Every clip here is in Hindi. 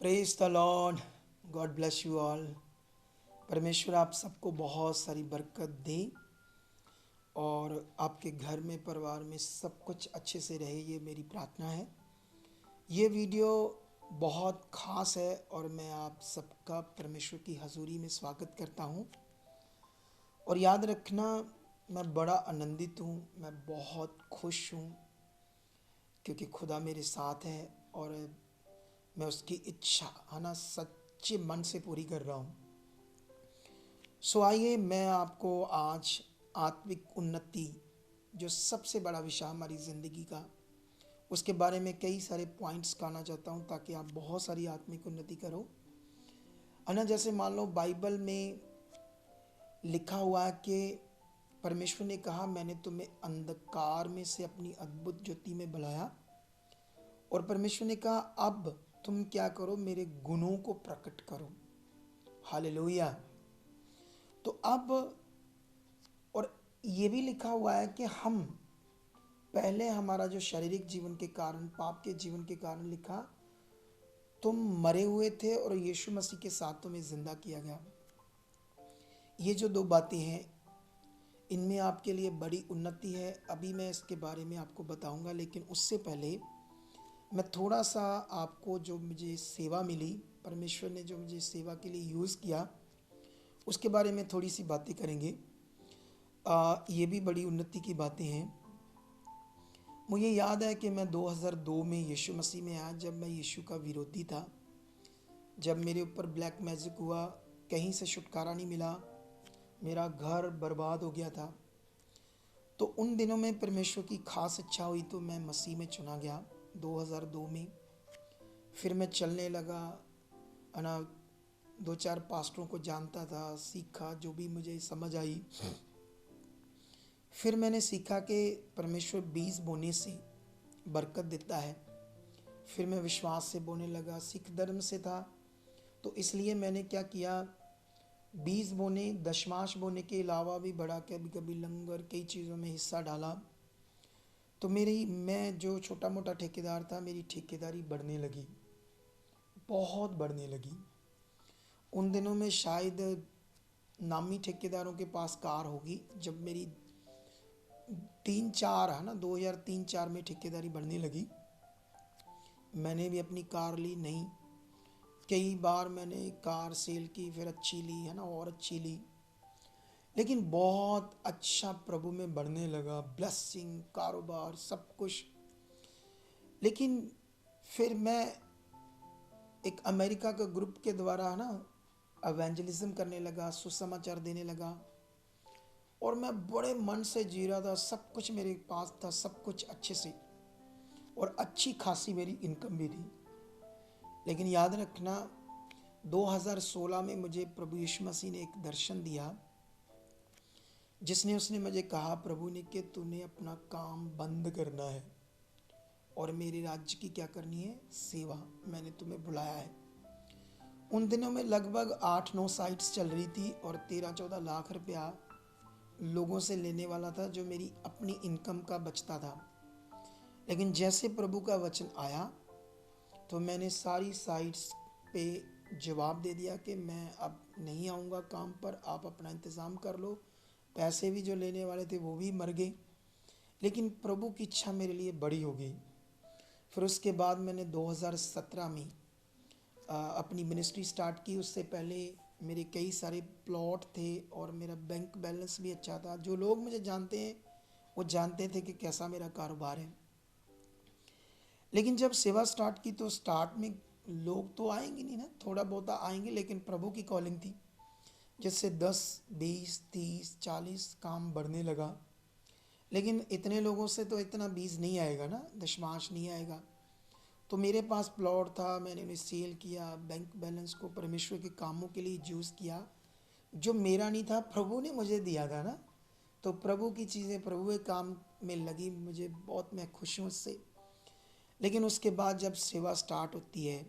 Praise the Lord. God bless you all. परमेश्वर आप सबको बहुत सारी बरकत दे और आपके घर में परिवार में सब कुछ अच्छे से रहे, ये मेरी प्रार्थना है। ये वीडियो बहुत ख़ास है और मैं आप सबका परमेश्वर की हजूरी में स्वागत करता हूँ। और याद रखना, मैं बड़ा आनंदित हूँ, मैं बहुत खुश हूँ क्योंकि खुदा मेरे साथ है और मैं उसकी इच्छा है ना सच्चे मन से पूरी कर रहा हूँ। सो आइए मैं आपको आज आत्मिक उन्नति, जो सबसे बड़ा विषय हमारी ज़िंदगी का, उसके बारे में कई सारे पॉइंट्स कहना चाहता हूँ ताकि आप बहुत सारी आत्मिक उन्नति करो। है ना, जैसे मान लो बाइबल में लिखा हुआ है कि परमेश्वर ने कहा, मैंने तुम्हें अंधकार में से अपनी अद्भुत ज्योति में बुलाया। और परमेश्वर ने कहा अब तुम क्या करो, मेरे गुणों को प्रकट करो। हालेलुया। तो अब और ये भी लिखा हुआ है कि हम पहले हमारा जो शारीरिक जीवन के कारण, पाप के जीवन के कारण लिखा, तुम मरे हुए थे और यीशु मसीह के साथ तुम्हें जिंदा किया गया। ये जो दो बातें हैं, इनमें आपके लिए बड़ी उन्नति है। अभी मैं इसके बारे में आपको बताऊंगा, लेकिन उससे पहले मैं थोड़ा सा आपको, जो मुझे सेवा मिली, परमेश्वर ने जो मुझे सेवा के लिए यूज़ किया, उसके बारे में थोड़ी सी बातें करेंगे। ये भी बड़ी उन्नति की बातें हैं। मुझे याद है कि मैं 2002 में यीशु मसीह में आया, जब मैं यीशु का विरोधी था, जब मेरे ऊपर ब्लैक मैजिक हुआ, कहीं से छुटकारा नहीं मिला, मेरा घर बर्बाद हो गया था। तो उन दिनों में परमेश्वर की खास इच्छा हुई तो मैं मसीह में चुना गया 2002 में। फिर मैं चलने लगा, है ना, दो चार पास्टरों को जानता था, सीखा, जो भी मुझे समझ आई। फिर मैंने सीखा कि परमेश्वर बीज बोने से बरकत देता है। फिर मैं विश्वास से बोने लगा, सिख धर्म से था तो इसलिए मैंने क्या किया, बीज बोने, दशमांश बोने के अलावा भी बड़ा, कभी कभी लंगर, कई चीज़ों में हिस्सा डाला। तो मैं जो छोटा मोटा ठेकेदार था, मेरी ठेकेदारी बढ़ने लगी, बहुत बढ़ने लगी। उन दिनों में शायद नामी ठेकेदारों के पास कार होगी। जब मेरी 3-4, है ना, 2003-4 में ठेकेदारी बढ़ने लगी, मैंने भी अपनी कार ली। नहीं, कई बार मैंने कार सेल की, फिर अच्छी ली, है ना, और अच्छी ली, लेकिन बहुत अच्छा प्रभु में बढ़ने लगा, ब्लेसिंग, कारोबार, सब कुछ। लेकिन फिर मैं एक अमेरिका के ग्रुप के द्वारा, है ना, एवेंजलिज्म करने लगा, सुसमाचार देने लगा, और मैं बड़े मन से जी रहा था। सब कुछ मेरे पास था, सब कुछ अच्छे से, और अच्छी खासी मेरी इनकम भी थी। लेकिन याद रखना, 2016 में मुझे प्रभु यीशु मसीह ने एक दर्शन दिया, जिसने उसने मुझे कहा, प्रभु ने, कि तूने अपना काम बंद करना है और मेरे राज्य की क्या करनी है, सेवा। मैंने तुम्हें बुलाया है। उन दिनों में लगभग 8-9 साइट्स चल रही थी और 13-14 लाख रुपया लोगों से लेने वाला था, जो मेरी अपनी इनकम का बचता था। लेकिन जैसे प्रभु का वचन आया तो मैंने सारी साइट्स पे जवाब दे दिया कि मैं अब नहीं आऊँगा काम पर, आप अपना इंतज़ाम कर लो। पैसे भी जो लेने वाले थे वो भी मर गए, लेकिन प्रभु की इच्छा मेरे लिए बड़ी हो गई। फिर उसके बाद मैंने 2017 में अपनी मिनिस्ट्री स्टार्ट की। उससे पहले मेरे कई सारे प्लॉट थे और मेरा बैंक बैलेंस भी अच्छा था। जो लोग मुझे जानते हैं वो जानते थे कि कैसा मेरा कारोबार है। लेकिन जब सेवा स्टार्ट की तो स्टार्ट में लोग तो आएंगे नहीं ना, थोड़ा बहुत आएंगे, लेकिन प्रभु की कॉलिंग थी, जिससे 10, 20, 30, 40 काम बढ़ने लगा। लेकिन इतने लोगों से तो इतना बीज नहीं आएगा ना, दशमांश नहीं आएगा। तो मेरे पास प्लॉट था, मैंने उन्हें सेल किया, बैंक बैलेंस को परमेश्वर के कामों के लिए यूज़ किया। जो मेरा नहीं था, प्रभु ने मुझे दिया था ना, तो प्रभु की चीज़ें प्रभु के काम में लगी, मुझे बहुत, मैं खुश हूँ उससे। लेकिन उसके बाद जब सेवा स्टार्ट होती है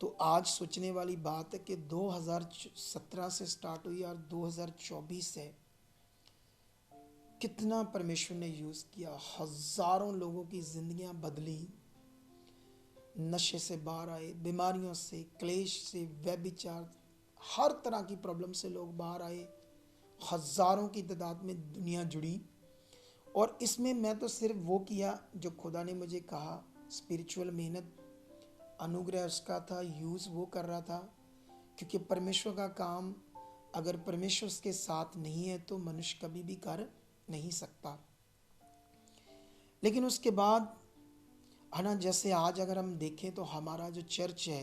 तो आज सोचने वाली बात है कि 2017 से स्टार्ट हुई और 2024 है, कितना परमेश्वर ने यूज़ किया, हज़ारों लोगों की ज़िंदगियां बदली। नशे से बाहर आए, बीमारियों से, क्लेश से, व्यभिचार, हर तरह की प्रॉब्लम से लोग बाहर आए। हजारों की तादाद में दुनिया जुड़ी। और इसमें मैं तो सिर्फ वो किया जो खुदा ने मुझे कहा। स्पिरिचुअल मेहनत, अनुग्रह उसका था, यूज़ वो कर रहा था। क्योंकि परमेश्वर का काम अगर परमेश्वर के साथ नहीं है तो मनुष्य कभी भी कर नहीं सकता। लेकिन उसके बाद है ना, जैसे आज अगर हम देखें तो हमारा जो चर्च है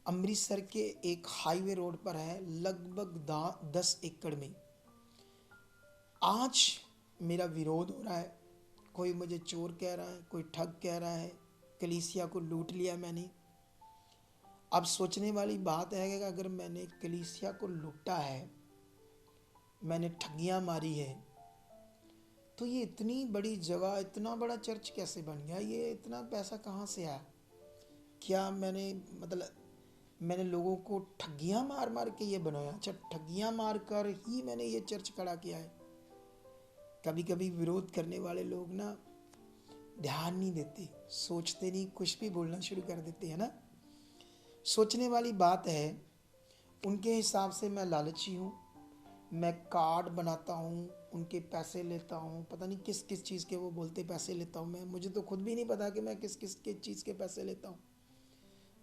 अमृतसर के एक हाईवे रोड पर है, लगभग 10 एकड़ में। आज मेरा विरोध हो रहा है, कोई मुझे चोर कह रहा है, कोई ठग कह रहा है, कलीसिया को लूट लिया मैंने। अब सोचने वाली बात है कि अगर मैंने कलीसिया को लूटा है, मैंने ठगियां मारी है, तो ये इतनी बड़ी जगह, इतना बड़ा चर्च कैसे बन गया? ये इतना पैसा कहाँ से आया? क्या मैंने लोगों को ठगियां मार मार के ये बनाया? अच्छा, ठगियां मार कर ही मैंने ये चर्च खड़ा किया है। कभी कभी विरोध करने वाले लोग ना ध्यान नहीं देते, सोचते नहीं, कुछ भी बोलना शुरू कर देते हैं ना। सोचने वाली बात है, उनके हिसाब से मैं लालची हूँ, मैं कार्ड बनाता हूँ, उनके पैसे लेता हूँ, पता नहीं किस किस चीज़ के वो बोलते पैसे लेता हूँ मैं, मुझे तो खुद भी नहीं पता कि मैं किस किस के चीज़ के पैसे लेता हूँ।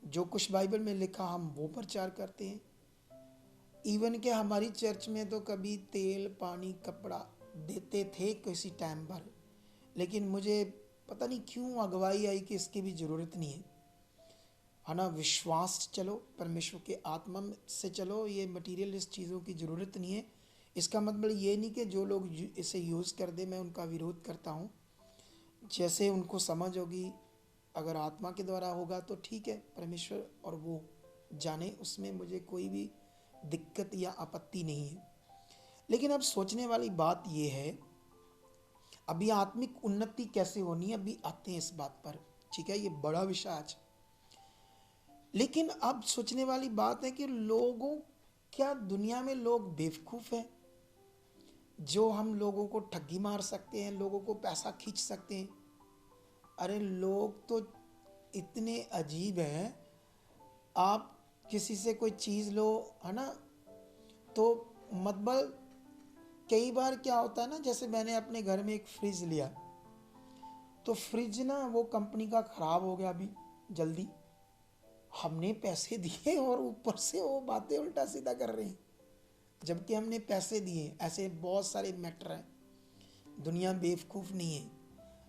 जो कुछ बाइबल में लिखा हम वो प्रचार करते हैं। इवन के हमारी चर्च में तो कभी तेल, पानी, कपड़ा देते थे किसी टाइम पर, लेकिन मुझे पता नहीं क्यों अगुवाई आई कि इसकी भी ज़रूरत नहीं है ना। विश्वास चलो, परमेश्वर के आत्मा से चलो, ये मटीरियलिस्ट चीज़ों की ज़रूरत नहीं है। इसका मतलब ये नहीं कि जो लोग इसे यूज़ कर दे मैं उनका विरोध करता हूँ। जैसे उनको समझ होगी, अगर आत्मा के द्वारा होगा तो ठीक है, परमेश्वर और वो जाने, उसमें मुझे कोई भी दिक्कत या आपत्ति नहीं है। लेकिन अब सोचने वाली बात ये है, अभी आत्मिक उन्नति कैसे होनी है, अभी आते हैं इस बात पर, ठीक है, ये बड़ा विषय आज। लेकिन अब सोचने वाली बात है कि लोगों, क्या दुनिया में लोग बेवकूफ़ हैं जो हम लोगों को ठगी मार सकते हैं, लोगों को पैसा खींच सकते हैं? अरे लोग तो इतने अजीब हैं। आप किसी से कोई चीज़ लो, है ना, तो मतलब कई बार क्या होता है ना, जैसे मैंने अपने घर में एक फ्रिज लिया, तो फ्रिज ना वो कंपनी का ख़राब हो गया अभी जल्दी। हमने पैसे दिए और ऊपर से वो बातें उल्टा सीधा कर रहे हैं, जबकि हमने पैसे दिए। ऐसे बहुत सारे मैटर हैं। दुनिया बेवकूफ़ नहीं है।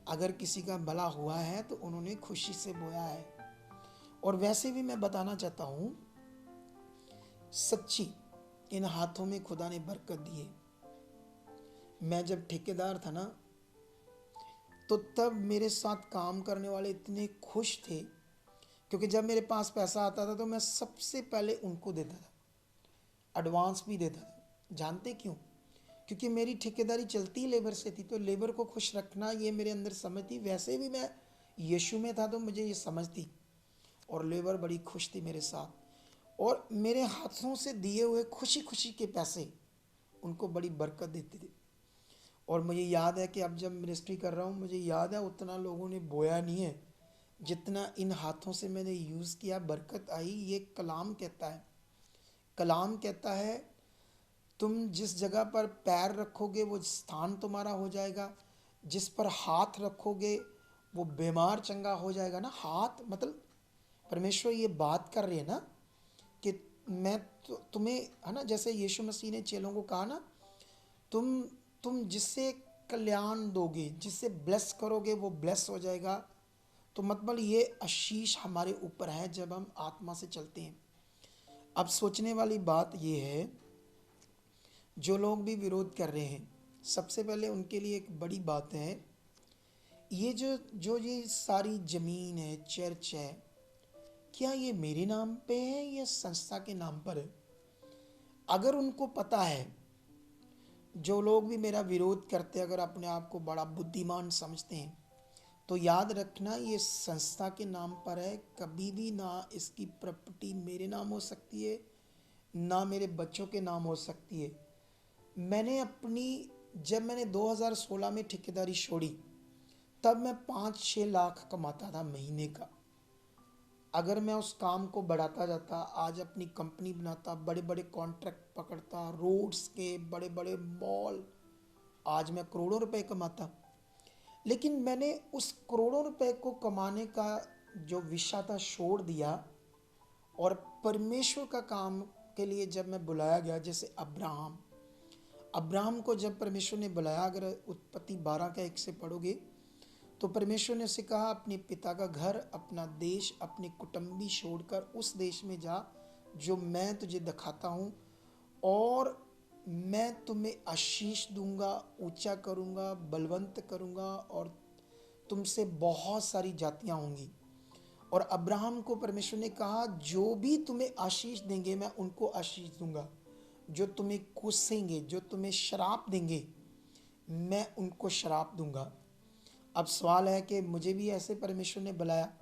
अगर किसी का भला हुआ है तो उन्होंने खुशी से बोया है। और वैसे भी मैं बताना चाहता हूँ, सच्ची इन हाथों में खुदा ने बरकत दी है। मैं जब ठेकेदार था ना, तो तब मेरे साथ काम करने वाले इतने खुश थे, क्योंकि जब मेरे पास पैसा आता था तो मैं सबसे पहले उनको देता था, एडवांस भी देता था। जानते क्यों? क्योंकि मेरी ठेकेदारी चलती ही लेबर से थी, तो लेबर को खुश रखना ये मेरे अंदर समझ थी। वैसे भी मैं यीशु में था तो मुझे ये समझ थी, और लेबर बड़ी खुश थी मेरे साथ। और मेरे हाथों से दिए हुए खुशी खुशी के पैसे उनको बड़ी बरकत देते थे। और मुझे याद है कि अब जब मिनिस्ट्री कर रहा हूँ, मुझे याद है उतना लोगों ने बोया नहीं है जितना इन हाथों से मैंने यूज़ किया, बरकत आई। ये कलाम कहता है, कलाम कहता है, तुम जिस जगह पर पैर रखोगे वो स्थान तुम्हारा हो जाएगा, जिस पर हाथ रखोगे वो बीमार चंगा हो जाएगा ना। हाथ मतलब परमेश्वर ये बात कर रहे हैं ना कि मैं तुम्हें, है ना, जैसे यीशु मसीह ने चेलों को कहा ना, तुम तुम जिससे कल्याण दोगे, जिससे ब्लेस करोगे वो ब्लेस हो जाएगा। तो मतलब ये आशीष हमारे ऊपर है जब हम आत्मा से चलते हैं। अब सोचने वाली बात ये है, जो लोग भी विरोध कर रहे हैं, सबसे पहले उनके लिए एक बड़ी बात है, ये जो जो ये सारी ज़मीन है, चर्च है, क्या ये मेरे नाम पे है या संस्था के नाम पर है? अगर उनको पता है, जो लोग भी मेरा विरोध करते हैं, अगर अपने आप को बड़ा बुद्धिमान समझते हैं, तो याद रखना ये संस्था के नाम पर है। कभी भी ना इसकी प्रॉपर्टी मेरे नाम हो सकती है, ना मेरे बच्चों के नाम हो सकती है। जब मैंने 2016 में ठेकेदारी छोड़ी, तब मैं 5-6 लाख कमाता था महीने का। अगर मैं उस काम को बढ़ाता जाता, आज अपनी कंपनी बनाता, बड़े बड़े कॉन्ट्रैक्ट पकड़ता, रोड्स के बड़े बड़े मॉल, आज मैं करोड़ों रुपए कमाता। लेकिन मैंने उस करोड़ों रुपए को कमाने का जो विषय था छोड़ दिया, और परमेश्वर का काम के लिए जब मैं बुलाया गया, जैसे अब्राहम, अब्राहम को जब परमेश्वर ने बुलाया, अगर उत्पत्ति 12 का 1 से पढ़ोगे तो परमेश्वर ने उसे कहा अपने पिता का घर, अपना देश, अपने कुटुंबी छोड़कर उस देश में जा जो मैं तुझे दिखाता हूँ, और मैं तुम्हें आशीष दूंगा, ऊंचा करूंगा, बलवंत करूंगा, और तुमसे बहुत सारी जातियां होंगी। और अब्राहम को परमेश्वर ने कहा जो भी तुम्हें आशीष देंगे मैं उनको आशीष दूंगा, जो तुम्हें कोसेंगे, जो तुम्हें श्राप देंगे, मैं उनको श्राप दूंगा। अब सवाल है कि मुझे भी ऐसे परमेश्वर ने बुलाया।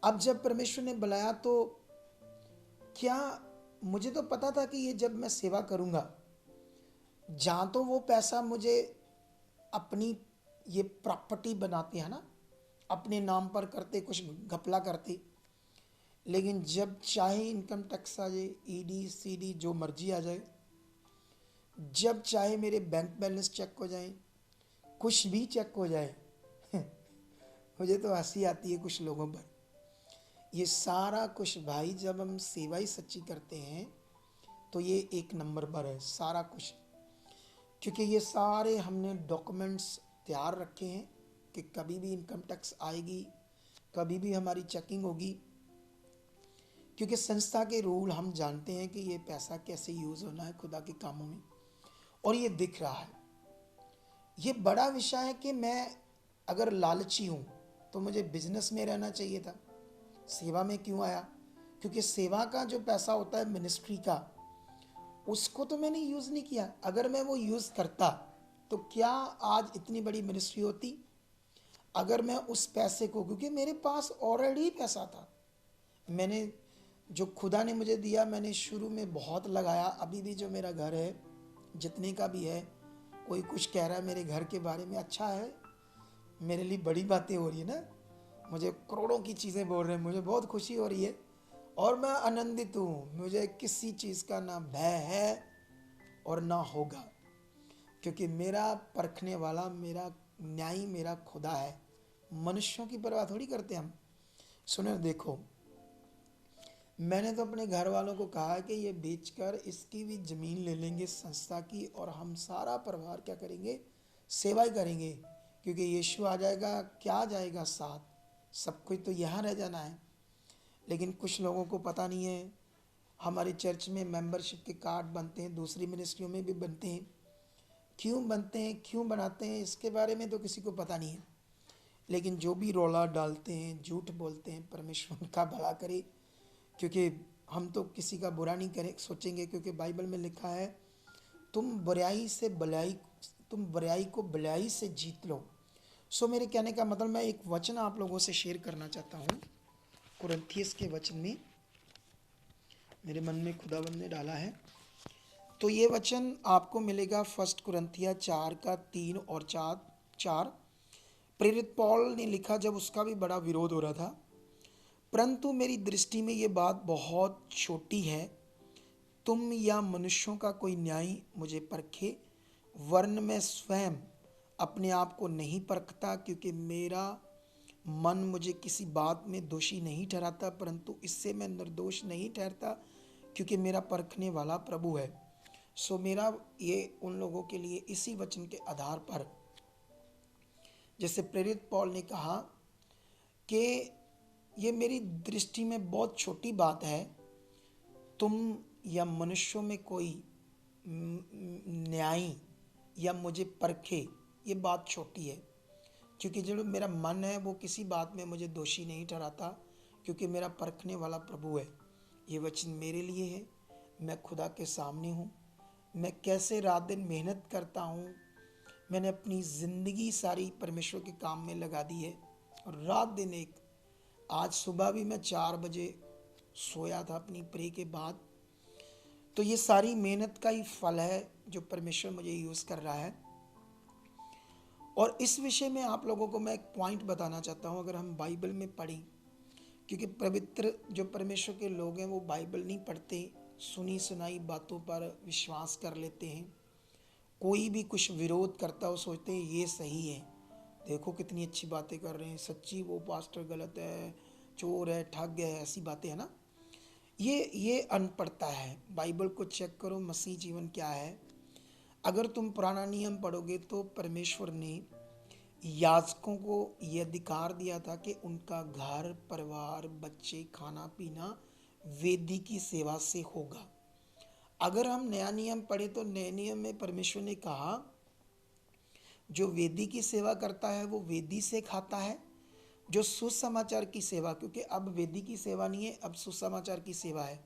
अब जब परमेश्वर ने बुलाया तो क्या, मुझे तो पता था कि ये जब मैं सेवा करूंगा, जहाँ तो वो पैसा मुझे अपनी ये प्रॉपर्टी बनाते हैं ना, अपने नाम पर करते, कुछ घपला करते, लेकिन जब चाहे इनकम टैक्स आ जाए, ईडी सीडी जो मर्जी आ जाए, जब चाहे मेरे बैंक बैलेंस चेक हो जाए, कुछ भी चेक हो जाए मुझे तो हंसी आती है कुछ लोगों पर। ये सारा कुछ भाई, जब हम सेवा ही सच्ची करते हैं तो ये एक नंबर पर है सारा कुछ, क्योंकि ये सारे हमने डॉक्यूमेंट्स तैयार रखे हैं कि कभी भी इनकम टैक्स आएगी, कभी भी हमारी चेकिंग होगी, क्योंकि संस्था के रूल हम जानते हैं कि ये पैसा कैसे यूज़ होना है खुदा के कामों में, और ये दिख रहा है। ये बड़ा विषय है कि मैं अगर लालची हूँ तो मुझे बिजनेस में रहना चाहिए था, सेवा में क्यों आया? क्योंकि सेवा का जो पैसा होता है मिनिस्ट्री का, उसको तो मैंने यूज़ नहीं किया। अगर मैं वो यूज़ करता तो क्या आज इतनी बड़ी मिनिस्ट्री होती? अगर मैं उस पैसे को, क्योंकि मेरे पास ऑलरेडी पैसा था, मैंने जो खुदा ने मुझे दिया मैंने शुरू में बहुत लगाया। अभी भी जो मेरा घर है, जितने का भी है, कोई कुछ कह रहा है मेरे घर के बारे में, अच्छा है, मेरे लिए बड़ी बातें हो रही है ना, मुझे करोड़ों की चीज़ें बोल रहे हैं, मुझे बहुत खुशी हो रही है और मैं आनंदित हूँ। मुझे किसी चीज़ का ना भय है और ना होगा, क्योंकि मेरा परखने वाला, मेरा न्यायी मेरा खुदा है। मनुष्यों की परवाह थोड़ी करते हम। सुनो, देखो, मैंने तो अपने घर वालों को कहा कि ये बेचकर इसकी भी ज़मीन ले लेंगे संस्था की, और हम सारा परिवार क्या करेंगे, सेवा ही करेंगे, क्योंकि यीशु आ जाएगा, क्या जाएगा साथ, सब कुछ तो यहाँ रह जाना है। लेकिन कुछ लोगों को पता नहीं है। हमारे चर्च में मेंबरशिप के कार्ड बनते हैं, दूसरी मिनिस्ट्रियों में भी बनते हैं। क्यों बनते हैं, क्यों बनाते हैं, इसके बारे में तो किसी को पता नहीं है। लेकिन जो भी रौला डालते हैं, झूठ बोलते हैं, परमेश्वर उनका भला करे, क्योंकि हम तो किसी का बुरा नहीं करें सोचेंगे, क्योंकि बाइबल में लिखा है तुम बुराई को भलाई से जीत लो। सो मेरे कहने का मतलब, मैं एक वचन आप लोगों से शेयर करना चाहता हूँ। कुरिन्थियस के वचन में मेरे मन में खुदावंद ने डाला है, तो ये वचन आपको मिलेगा 1 कुरिन्थिया 4 का 3 और 4। प्रेरित पौल ने लिखा जब उसका भी बड़ा विरोध हो रहा था, परंतु मेरी दृष्टि में ये बात बहुत छोटी है, तुम या मनुष्यों का कोई न्याय मुझे परखे, वरन मैं स्वयं अपने आप को नहीं परखता, क्योंकि मेरा मन मुझे किसी बात में दोषी नहीं ठहराता, परंतु इससे मैं निर्दोष नहीं ठहरता, क्योंकि मेरा परखने वाला प्रभु है। सो मेरा ये उन लोगों के लिए इसी वचन के आधार पर, जैसे प्रेरित पौल ने कहा कि ये मेरी दृष्टि में बहुत छोटी बात है, तुम या मनुष्यों में कोई न्याय या मुझे परखे, ये बात छोटी है, क्योंकि जो मेरा मन है वो किसी बात में मुझे दोषी नहीं ठहराता, क्योंकि मेरा परखने वाला प्रभु है। ये वचन मेरे लिए है, मैं खुदा के सामने हूँ, मैं कैसे रात दिन मेहनत करता हूँ, मैंने अपनी ज़िंदगी सारी परमेश्वर के काम में लगा दी है, और रात दिन एक, आज सुबह भी मैं 4 बजे सोया था अपनी प्रे के बाद, तो ये सारी मेहनत का ही फल है जो परमेश्वर मुझे यूज़ कर रहा है। और इस विषय में आप लोगों को मैं एक पॉइंट बताना चाहता हूँ। अगर हम बाइबल में पढ़ें, क्योंकि पवित्र जो परमेश्वर के लोग हैं वो बाइबल नहीं पढ़ते, सुनी सुनाई बातों पर विश्वास कर लेते हैं। कोई भी कुछ विरोध करता हो सोचते हैं ये सही है, देखो कितनी अच्छी बातें कर रहे हैं, सच्ची वो पास्टर गलत है, चोर है, ठग है, ऐसी बातें है ना। ये अनपढ़ता है। बाइबल को चेक करो, मसीह जीवन क्या है। अगर तुम पुराना नियम पढ़ोगे तो परमेश्वर ने याजकों को ये अधिकार दिया था कि उनका घर परिवार बच्चे खाना पीना वेदी की सेवा से होगा। अगर हम नया नियम पढ़े तो नए नियम में परमेश्वर ने कहा जो वेदी की सेवा करता है वो वेदी से खाता है, जो सुसमाचार की सेवा, क्योंकि अब वेदी की सेवा नहीं है, अब सुसमाचार की सेवा है,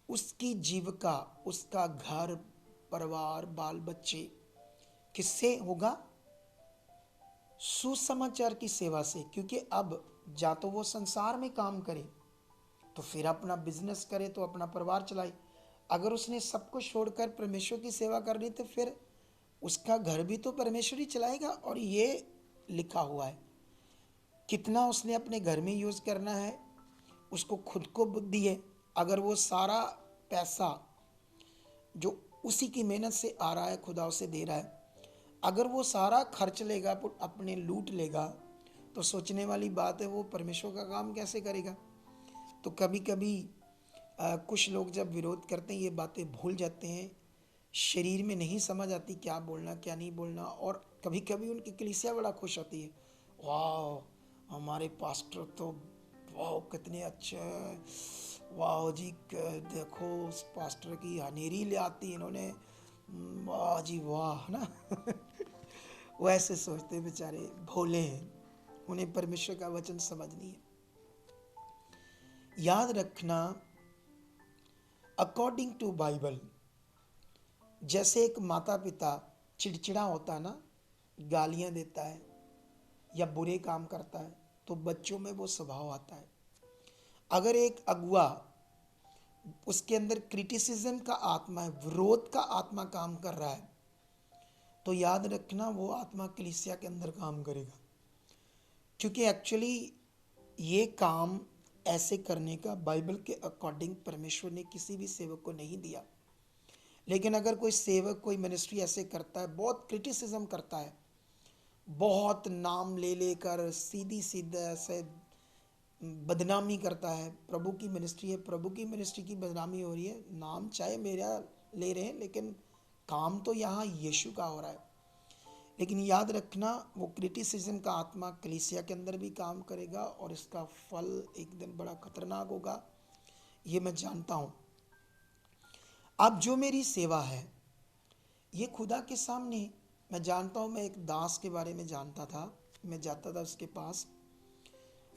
उसकी जीविका, उसका घर परिवार बाल बच्चे किससे होगा? सुसमाचार की सेवा से। क्योंकि अब या तो वो संसार में काम करे तो फिर अपना बिजनेस करे तो अपना परिवार चलाए, अगर उसने सब कुछ छोड़कर परमेश्वर की सेवा करनी तो फिर उसका घर भी तो परमेश्वर ही चलाएगा। और ये लिखा हुआ है, कितना उसने अपने घर में यूज़ करना है उसको खुद को बुद्धि है। अगर वो सारा पैसा जो उसी की मेहनत से आ रहा है, खुदा उसे दे रहा है, अगर वो सारा खर्च लेगा, अपने लूट लेगा, तो सोचने वाली बात है वो परमेश्वर का काम कैसे करेगा। तो कभी कभी कुछ लोग जब विरोध करते हैं ये बातें भूल जाते हैं, शरीर में नहीं समझ आती क्या बोलना क्या नहीं बोलना। और कभी कभी उनकी कलीसिया बड़ा खुश होती है, वाह हमारे पास्टर तो वाह कितने अच्छे हैं, वाह जी देखो उस पास्टर की हनेरी ले आती इन्होंने, वाह जी वाह, है ना। वो ऐसे सोचते बेचारे भोले हैं, उन्हें परमेश्वर का वचन समझ नहीं है। याद रखना, अकॉर्डिंग टू बाइबल, जैसे एक माता पिता चिड़चिड़ा होता है ना, गालियां देता है या बुरे काम करता है, तो बच्चों में वो स्वभाव आता है। अगर एक अगुआ उसके अंदर क्रिटिसिज्म का आत्मा है, विरोध का आत्मा काम कर रहा है, तो याद रखना वो आत्मा कलीसिया के अंदर काम करेगा। क्योंकि एक्चुअली ये काम ऐसे करने का बाइबल के अकॉर्डिंग परमेश्वर ने किसी भी सेवक को नहीं दिया। लेकिन अगर कोई सेवक कोई मिनिस्ट्री ऐसे करता है, बहुत क्रिटिसिज्म करता है, बहुत नाम ले लेकर सीधी सीधा ऐसे बदनामी करता है, प्रभु की मिनिस्ट्री है, प्रभु की मिनिस्ट्री की बदनामी हो रही है, नाम चाहे मेरा ले रहे हैं लेकिन काम तो यहाँ यीशु का हो रहा है। लेकिन याद रखना वो क्रिटिसिज्म का आत्मा कलीसिया के अंदर भी काम करेगा और इसका फल एक दिन बड़ा खतरनाक होगा, ये मैं जानता हूँ। अब जो मेरी सेवा है ये खुदा के सामने, मैं जानता हूँ, मैं एक दास के बारे में जानता था, मैं जाता था उसके पास,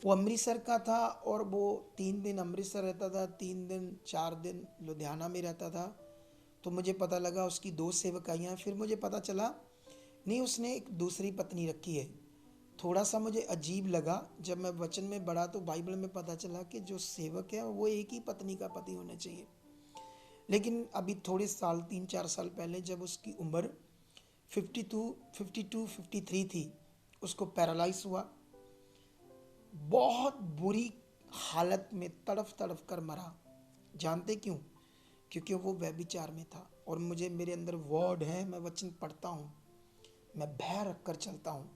वो अमृतसर का था और वो 3 दिन अमृतसर रहता था, 3 दिन 4 दिन लुधियाना में रहता था। तो मुझे पता लगा उसकी 2 सेवकाइयाँ, फिर मुझे पता चला नहीं उसने एक दूसरी पत्नी रखी है। थोड़ा सा मुझे अजीब लगा, जब मैं वचन में बढ़ा तो बाइबल में पता चला कि जो सेवक है वो एक ही पत्नी का पति होना चाहिए। लेकिन अभी थोड़े साल 3-4 साल पहले जब उसकी उम्र 52-53 थी, उसको पैरालाइज हुआ, बहुत बुरी हालत में तड़फ तड़फ कर मरा। जानते क्यों? क्योंकि वो व्यभिचार में था। और मुझे मेरे अंदर वर्ड है, मैं वचन पढ़ता हूँ, मैं भय रख कर चलता हूँ।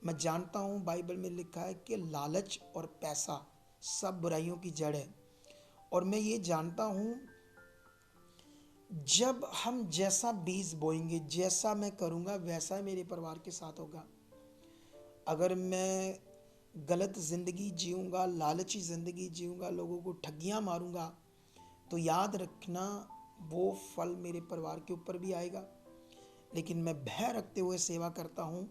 मैं जानता हूँ बाइबल में लिखा है कि लालच और पैसा सब बुराइयों की जड़ है। और मैं ये जानता हूँ जब हम जैसा बीज बोएंगे, जैसा मैं करूँगा वैसा मेरे परिवार के साथ होगा। अगर मैं गलत ज़िंदगी जीऊँगा, लालची ज़िंदगी जीऊँगा, लोगों को ठगियाँ मारूँगा, तो याद रखना वो फल मेरे परिवार के ऊपर भी आएगा। लेकिन मैं भय रखते हुए सेवा करता हूँ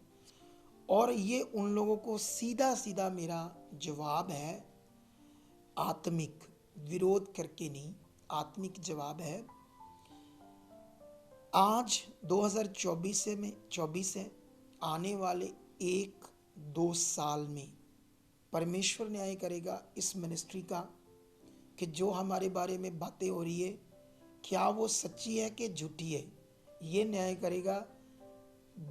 और ये उन लोगों को सीधा सीधा मेरा जवाब है, आत्मिक, विरोध करके नहीं, आत्मिक जवाब है। आज 2024 है, आने वाले 1-2 साल में परमेश्वर न्याय करेगा इस मिनिस्ट्री का, कि जो हमारे बारे में बातें हो रही है क्या वो सच्ची है कि झूठी है, ये न्याय करेगा।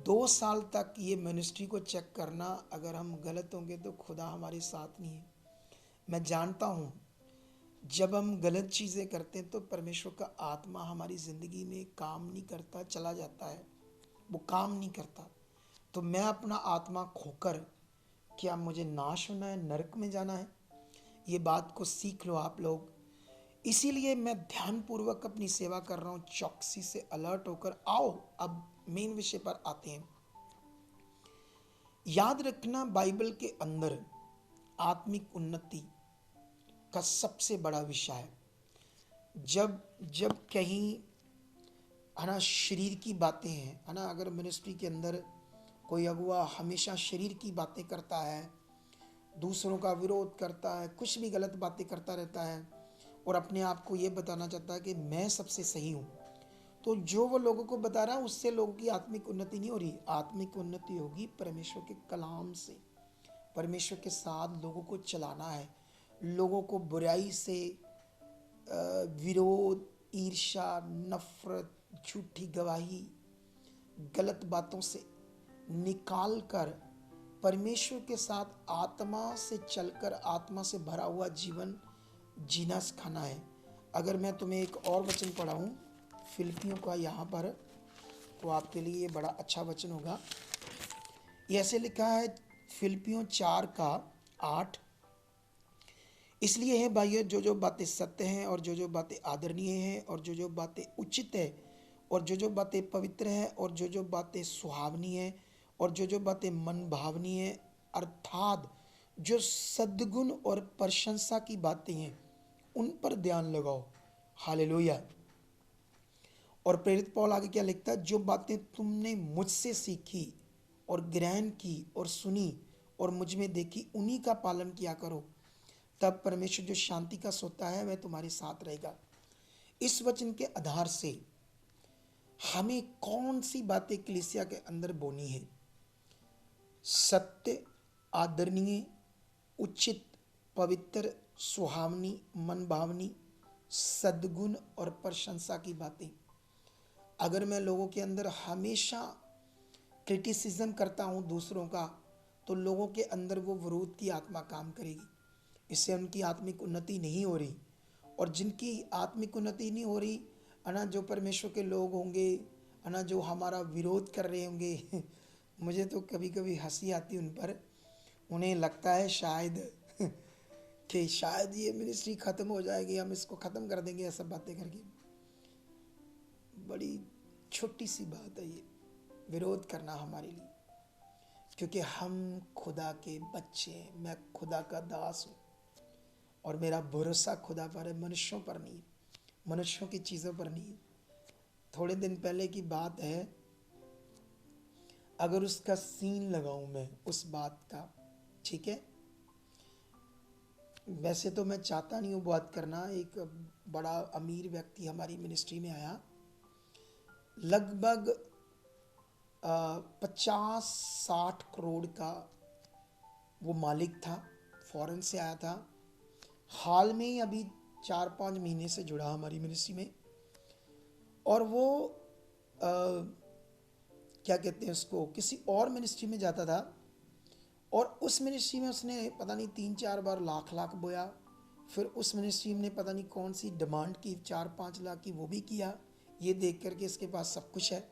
2 साल तक ये मिनिस्ट्री को चेक करना, अगर हम गलत होंगे तो खुदा हमारे साथ नहीं है। मैं जानता हूँ जब हम गलत चीज़ें करते हैं तो परमेश्वर का आत्मा हमारी ज़िंदगी में काम नहीं करता, चला जाता है, वो काम नहीं करता। तो मैं अपना आत्मा खोकर क्या मुझे नाश होना है, नरक में जाना है? ये बात को सीख लो आप लोग। इसीलिए मैं ध्यानपूर्वक अपनी सेवा कर रहा हूँ, चौकसी से अलर्ट होकर। आओ अब मेन विषय पर आते हैं। याद रखना, बाइबल के अंदर आत्मिक उन्नति का सबसे बड़ा विषय है। जब जब कहीं है ना शरीर की बातें हैं, है ना, अगर मिनिस्ट्री के अंदर कोई अगुआ हमेशा शरीर की बातें करता है, दूसरों का विरोध करता है, कुछ भी गलत बातें करता रहता है और अपने आप को ये बताना चाहता है कि मैं सबसे सही हूँ, तो जो वो लोगों को बता रहा है उससे लोगों की आत्मिक उन्नति नहीं हो रही। आत्मिक उन्नति होगी परमेश्वर के कलाम से। परमेश्वर के साथ लोगों को चलाना है, लोगों को बुराई से, विरोध, ईर्ष्या, नफरत, झूठी गवाही, गलत बातों से निकाल कर परमेश्वर के साथ आत्मा से चलकर आत्मा से भरा हुआ जीवन जीना सिखाना है। अगर मैं तुम्हें एक और वचन पढ़ाऊँ फिलिपियों का यहाँ पर, तो आपके लिए ये बड़ा अच्छा वचन होगा। ये ऐसे लिखा है फिलिपियों 4:8, इसलिए है भाइयों, जो जो बातें सत्य हैं और जो जो बातें आदरणीय हैं और जो जो बातें उचित है और जो जो बातें पवित्र हैं और जो जो बातें सुहावनी हैं और जो जो बातें मन भावनी हैं, अर्थात जो सद्गुण और प्रशंसा की बातें हैं, उन पर ध्यान लगाओ। हालेलुया। और प्रेरित पौल आगे क्या लिखता है, जो बातें तुमने मुझसे सीखी और ग्रहण की और सुनी और मुझ में देखी, उन्हीं का पालन किया करो, तब परमेश्वर जो शांति का सोता है वह तुम्हारे साथ रहेगा। इस वचन के आधार से हमें कौन सी बातें कलीसिया के अंदर बोनी है? सत्य, आदरणीय, उचित, पवित्र, सुहावनी, मन भावनी, सद्गुण और प्रशंसा की बातें। अगर मैं लोगों के अंदर हमेशा क्रिटिसिज्म करता हूँ दूसरों का, तो लोगों के अंदर वो विरोध की आत्मा काम करेगी, इससे उनकी आत्मिक उन्नति नहीं हो रही। और जिनकी आत्मिक उन्नति नहीं हो रही, अना जो परमेश्वर के लोग होंगे, अना जो हमारा विरोध कर रहे होंगे मुझे तो कभी कभी हंसी आती उन पर। उन्हें लगता है शायद कि शायद ये मिनिस्ट्री ख़त्म हो जाएगी, हम इसको ख़त्म कर देंगे, ऐसा बातें करके। बड़ी छोटी सी बात है ये, विरोध करना हमारे लिए, क्योंकि हम खुदा के बच्चे हैं। मैं खुदा का दास हूँ और मेरा भरोसा खुदा पर है, मनुष्यों पर नहीं, मनुष्यों की चीज़ों पर नहीं। थोड़े दिन पहले की बात है, अगर उसका सीन लगाऊं मैं उस बात का, ठीक है, वैसे तो मैं चाहता नहीं हूँ बात करना। एक बड़ा अमीर व्यक्ति हमारी मिनिस्ट्री में आया, लगभग 50-60 करोड़ का वो मालिक था, फॉरेन से आया था, हाल में ही अभी 4-5 महीने से जुड़ा हमारी मिनिस्ट्री में। और वो क्या कहते हैं उसको, किसी और मिनिस्ट्री में जाता था और उस मिनिस्ट्री में उसने पता नहीं 3-4 बार लाख बोया। फिर उस मिनिस्ट्री में पता नहीं कौन सी डिमांड की 4-5 लाख की, वो भी किया, ये देख करके इसके पास सब कुछ है।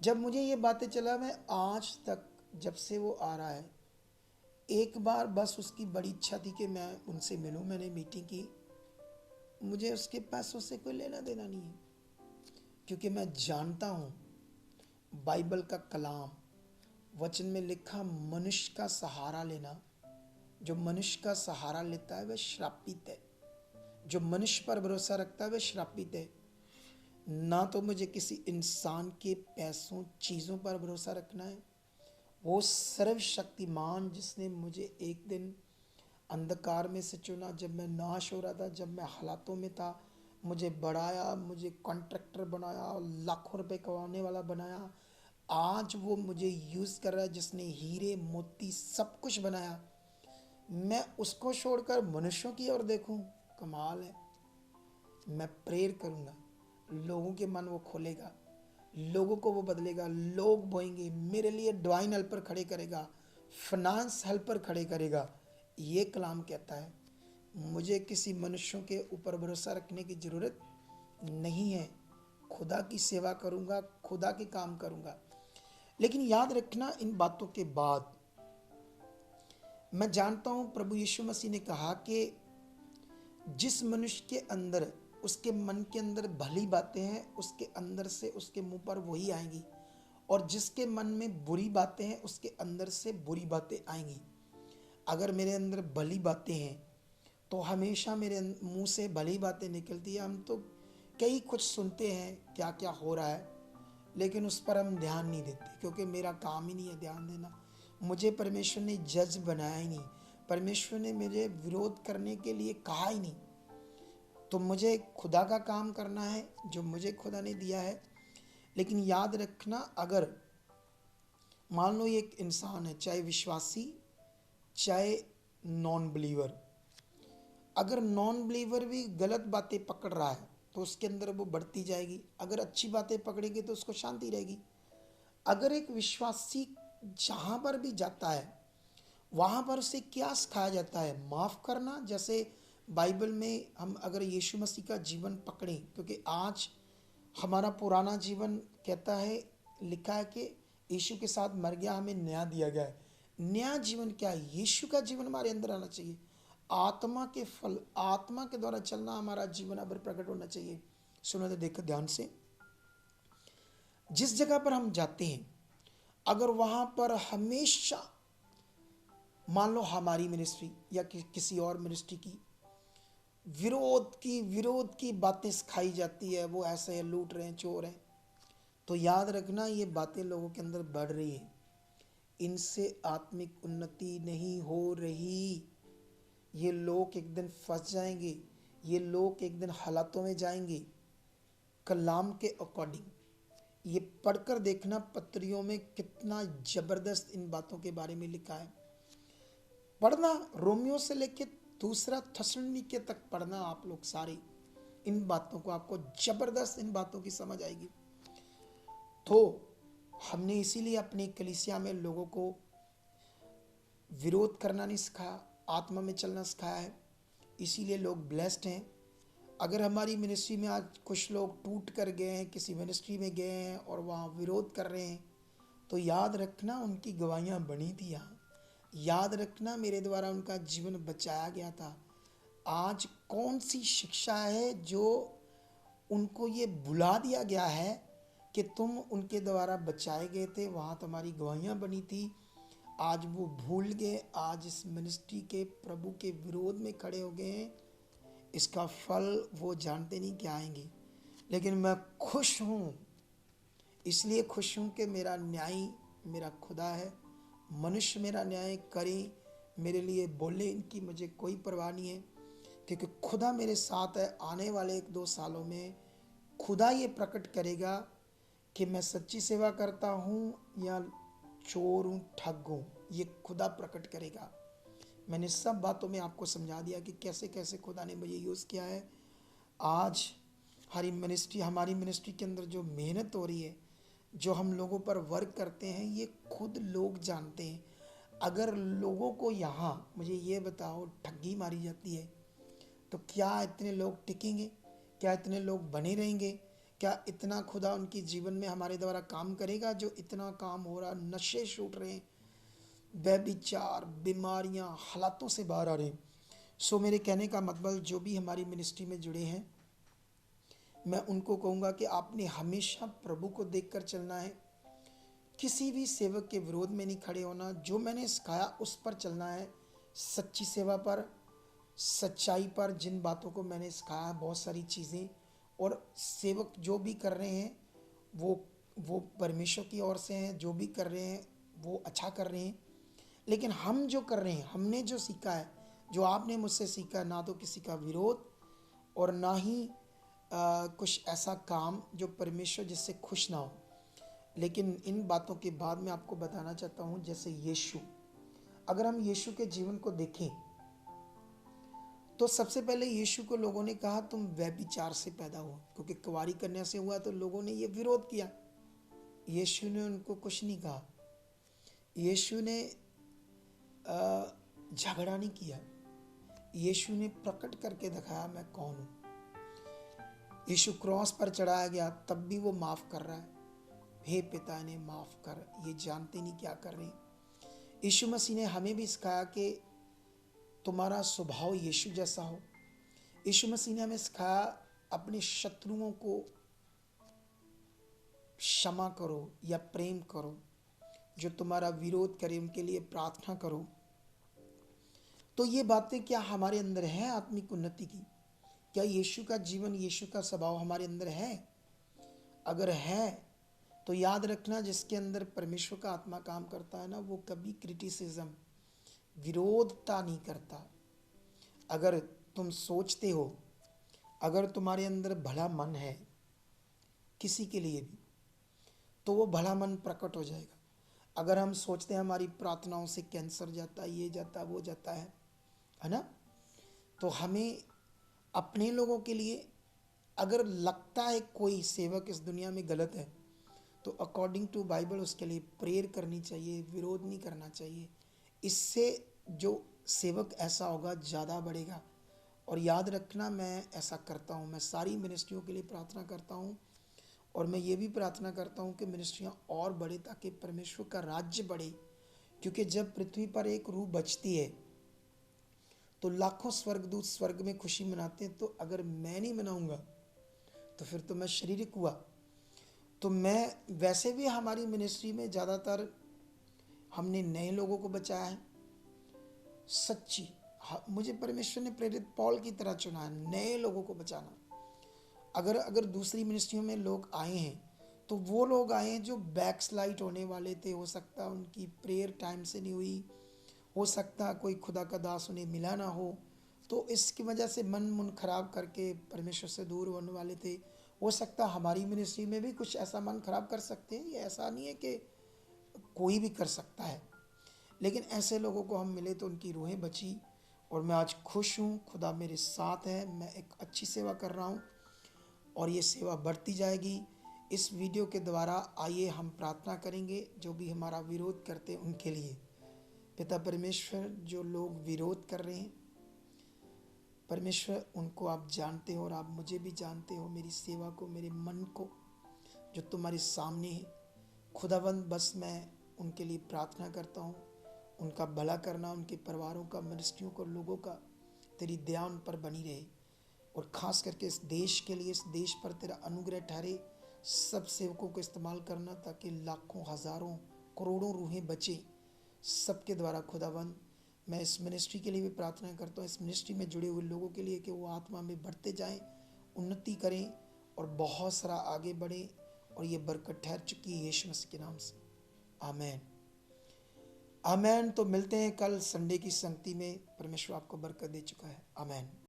जब मुझे ये बातें चला, मैं आज तक जब से वो आ रहा है, एक बार बस उसकी बड़ी इच्छा थी कि मैं उनसे मिलूं। मैंने मीटिंग की, मुझे उसके पैसों से कोई लेना देना नहीं है, क्योंकि मैं जानता हूँ बाइबल का कलाम, वचन में लिखा, मनुष्य का सहारा लेना, जो मनुष्य का सहारा लेता है वह श्रापित है, जो मनुष्य पर भरोसा रखता है वह श्रापित है। ना तो मुझे किसी इंसान के पैसों चीज़ों पर भरोसा रखना है। वो सर्वशक्तिमान जिसने मुझे एक दिन अंधकार में से चुना, जब मैं नाश हो रहा था, जब मैं हालातों में था, मुझे बढ़ाया, मुझे कॉन्ट्रैक्टर बनाया, लाखों रुपए कमाने वाला बनाया, आज वो मुझे यूज़ कर रहा है, जिसने हीरे मोती सब कुछ बनाया। मैं उसको छोड़कर मनुष्यों की ओर देखूं, कमाल है। मैं प्रेयर करूंगा, लोगों के मन वो खोलेगा, लोगों को वो बदलेगा, लोग बोएंगे, मेरे लिए डिवाइन हेल्पर खड़े करेगा, फाइनेंस हेल्पर खड़े करेगा। ये कलाम कहता है मुझे किसी मनुष्यों के ऊपर भरोसा रखने की ज़रूरत नहीं है। खुदा की सेवा करूँगा, खुदा के काम करूँगा। लेकिन याद रखना, इन बातों के बाद मैं जानता हूँ प्रभु यीशु मसीह ने कहा कि जिस मनुष्य के अंदर, उसके मन के अंदर भली बातें हैं, उसके अंदर से उसके मुंह पर वही आएंगी, और जिसके मन में बुरी बातें हैं उसके अंदर से बुरी बातें आएंगी। अगर मेरे अंदर भली बातें हैं तो हमेशा मेरे मुंह से भली बातें निकलती है। हम तो कई कुछ सुनते हैं क्या क्या हो रहा है, लेकिन उस पर हम ध्यान नहीं देते, क्योंकि मेरा काम ही नहीं है ध्यान देना। मुझे परमेश्वर ने जज बनाया ही नहीं, परमेश्वर ने मुझे विरोध करने के लिए कहा ही नहीं। तो मुझे खुदा का काम करना है जो मुझे खुदा ने दिया है। लेकिन याद रखना, अगर मान लो एक इंसान है, चाहे विश्वासी चाहे नॉन बिलीवर, अगर नॉन बिलीवर भी गलत बातें पकड़ रहा है तो उसके अंदर वो बढ़ती जाएगी। अगर अच्छी बातें पकड़ेगी तो उसको शांति रहेगी। अगर एक विश्वासी जहाँ पर भी जाता है वहाँ पर उसे क्या सिखाया जाता है? माफ़ करना। जैसे बाइबल में हम अगर यीशु मसीह का जीवन पकड़ें, क्योंकि आज हमारा पुराना जीवन कहता है, लिखा है कि यीशु के साथ मर गया, हमें नया दिया गया है। नया जीवन क्या है? यीशु का जीवन हमारे अंदर आना चाहिए। आत्मा के फल, आत्मा के द्वारा चलना हमारा जीवन अब प्रकट होना चाहिए। सुनो तो देखो ध्यान से, जिस जगह पर हम जाते हैं, अगर वहाँ पर हमेशा मान लो हमारी मिनिस्ट्री या किसी और मिनिस्ट्री की विरोध की बातें सिखाई जाती है, वो ऐसे है, लूट रहे हैं, चोर हैं, तो याद रखना ये बातें लोगों के अंदर बढ़ रही है। इनसे आत्मिक उन्नति नहीं हो रही। ये लोग एक दिन फंस जाएंगे, ये लोग एक दिन हालातों में जाएंगे। कलाम के अकॉर्डिंग ये पढ़कर देखना पत्रियों में कितना ज़बरदस्त इन बातों के बारे में लिखा है। पढ़ना, रोमियो से लेके दूसरा थस्सलुनीके तक पढ़ना आप लोग सारे, इन बातों को आपको ज़बरदस्त इन बातों की समझ आएगी। तो हमने इसीलिए अपनी कलीसिया में लोगों को विरोध करना नहीं सिखाया, आत्मा में चलना सिखाया है। इसीलिए लोग ब्लेस्ड हैं। अगर हमारी मिनिस्ट्री में आज कुछ लोग टूट कर गए हैं, किसी मिनिस्ट्री में गए हैं और वहाँ विरोध कर रहे हैं, तो याद रखना उनकी गवाहियाँ बनी थी यहाँ। याद रखना मेरे द्वारा उनका जीवन बचाया गया था। आज कौन सी शिक्षा है जो उनको ये बुला दिया गया है कि तुम उनके द्वारा बचाए गए थे, वहाँ तुम्हारी गवाहियाँ बनी थी, आज वो भूल गए, आज इस मिनिस्ट्री के प्रभु के विरोध में खड़े हो गए हैं। इसका फल वो जानते नहीं क्या आएंगे। लेकिन मैं खुश हूँ, इसलिए खुश हूँ कि मेरा न्यायी मेरा खुदा है। मनुष्य मेरा न्याय करे, मेरे लिए बोले, इनकी मुझे कोई परवाह नहीं है, क्योंकि खुदा मेरे साथ है। आने वाले 1-2 सालों में खुदा ये प्रकट करेगा कि मैं सच्ची सेवा करता हूँ या चोर हूँ, ठग हूँ। ये खुदा प्रकट करेगा। मैंने सब बातों में आपको समझा दिया कि कैसे कैसे खुदा ने मुझे यूज़ किया है। आज हमारी मिनिस्ट्री के अंदर जो मेहनत हो रही है, जो हम लोगों पर वर्क करते हैं, ये खुद लोग जानते हैं। अगर लोगों को यहाँ, मुझे ये बताओ, ठगी मारी जाती है, तो क्या इतने लोग टिकेंगे? क्या इतने लोग बने रहेंगे? क्या इतना खुदा उनके जीवन में हमारे द्वारा काम करेगा? जो इतना काम हो रहा, नशे छूट रहे हैं, व्यभिचार, बीमारियां, हालातों से बाहर आ रहे हैं। सो मेरे कहने का मतलब, जो भी हमारी मिनिस्ट्री में जुड़े हैं, मैं उनको कहूँगा कि आपने हमेशा प्रभु को देखकर चलना है। किसी भी सेवक के विरोध में नहीं खड़े होना। जो मैंने सिखाया उस पर चलना है, सच्ची सेवा पर, सच्चाई पर। जिन बातों को मैंने सिखाया, बहुत सारी चीज़ें, और सेवक जो भी कर रहे हैं वो परमेश्वर की ओर से हैं। जो भी कर रहे हैं वो अच्छा कर रहे हैं। लेकिन हम जो कर रहे हैं, हमने जो सीखा है, जो आपने मुझसे सीखा, ना तो किसी का विरोध और ना ही कुछ ऐसा काम जो परमेश्वर जिससे खुश ना हो। लेकिन इन बातों के बाद मैं आपको बताना चाहता हूँ, जैसे यीशु, अगर हम यीशु के जीवन को देखें तो सबसे पहले यीशु को लोगों ने कहा तुम व्यभिचार से पैदा हो, क्योंकि कुंवारी कन्या से हुआ, तो लोगों ने ये विरोध किया। यीशु ने उनको कुछ नहीं कहा। यीशु ने झगड़ा नहीं किया। यीशु ने प्रकट करके दिखाया मैं कौन हूँ। यीशु क्रॉस पर चढ़ाया गया तब भी वो माफ़ कर रहा है, हे पिता इन्हें माफ़ कर, ये जानते नहीं क्या कर रहे। यीशु मसीह ने हमें भी सिखाया कि तुम्हारा स्वभाव यीशु जैसा हो। यीशु मसीह ने हमें सिखाया अपने शत्रुओं को क्षमा करो या प्रेम करो, जो तुम्हारा विरोध करे उनके लिए प्रार्थना करो। तो ये बातें क्या हमारे अंदर है आत्मिक उन्नति की? क्या यीशु का जीवन, यीशु का स्वभाव हमारे अंदर है? अगर है तो याद रखना, जिसके अंदर परमेश्वर का आत्मा काम करता है ना, वो कभी क्रिटिसिज्म, विरोधता नहीं करता। अगर तुम सोचते हो, अगर तुम्हारे अंदर भला मन है किसी के लिए भी, तो वो भला मन प्रकट हो जाएगा। अगर हम सोचते हैं हमारी प्रार्थनाओं से कैंसर जाता है, ये जाता है, वो जाता है ना, तो हमें अपने लोगों के लिए, अगर लगता है कोई सेवक इस दुनिया में गलत है, तो अकॉर्डिंग टू बाइबल उसके लिए प्रेयर करनी चाहिए, विरोध नहीं करना चाहिए। इससे जो सेवक ऐसा होगा ज़्यादा बढ़ेगा। और याद रखना, मैं ऐसा करता हूँ, मैं सारी मिनिस्ट्रियों के लिए प्रार्थना करता हूँ, और मैं ये भी प्रार्थना करता हूँ कि मिनिस्ट्रियाँ और बढ़े ताकि परमेश्वर का राज्य बढ़े। क्योंकि जब पृथ्वी पर एक रूह बचती है तो लाखों स्वर्गदूत स्वर्ग में खुशी मनाते हैं। तो अगर मैं नहीं मनाऊंगा तो फिर तो मैं शारीरिक हुआ। तो मैं वैसे भी हमारी मिनिस्ट्री में ज़्यादातर हमने नए लोगों को बचाया है। सच्ची, मुझे परमेश्वर ने प्रेरित पौल की तरह चुना है, नए लोगों को बचाना। अगर दूसरी मिनिस्ट्रियों में लोग आए हैं तो वो लोग आए हैं जो बैकस्लाइड होने वाले थे। हो सकता है उनकी प्रेयर टाइम से नहीं हुई, हो सकता है कोई खुदा का दास उन्हें मिला ना हो, तो इसकी वजह से मन खराब करके परमेश्वर से दूर होने वाले थे। हो सकता है हमारी मिनिस्ट्री में भी कुछ ऐसा मन खराब कर सकते हैं। ये ऐसा नहीं है कि कोई भी कर सकता है, लेकिन ऐसे लोगों को हम मिले तो उनकी रूहें बची। और मैं आज खुश हूँ, खुदा मेरे साथ है, मैं एक अच्छी सेवा कर रहा हूँ और ये सेवा बढ़ती जाएगी। इस वीडियो के द्वारा आइए हम प्रार्थना करेंगे जो भी हमारा विरोध करते हैं उनके लिए। पिता परमेश्वर, जो लोग विरोध कर रहे हैं परमेश्वर, उनको आप जानते हो और आप मुझे भी जानते हो, मेरी सेवा को, मेरे मन को जो तुम्हारे सामने है खुदावंद, बस मैं उनके लिए प्रार्थना करता हूँ। उनका भला करना, उनके परिवारों का, मिनिस्ट्रियों को, लोगों का तेरी दया उन पर बनी रहे। और ख़ास करके इस देश के लिए, इस देश पर तेरा अनुग्रह ठहरे। सब सेवकों को इस्तेमाल करना ताकि लाखों, हज़ारों, करोड़ों रूहें बचें सबके द्वारा। खुदावंद, मैं इस मिनिस्ट्री के लिए भी प्रार्थना करता हूँ, इस मिनिस्ट्री में जुड़े हुए लोगों के लिए, कि वो आत्मा में बढ़ते जाएं, उन्नति करें और बहुत सारा आगे बढ़ें। और ये बरकत ठहर चुकी है यीशु मसीह के नाम से, आमेन आमेन। तो मिलते हैं कल संडे की संगति में। परमेश्वर आपको बरकत दे चुका है, आमेन।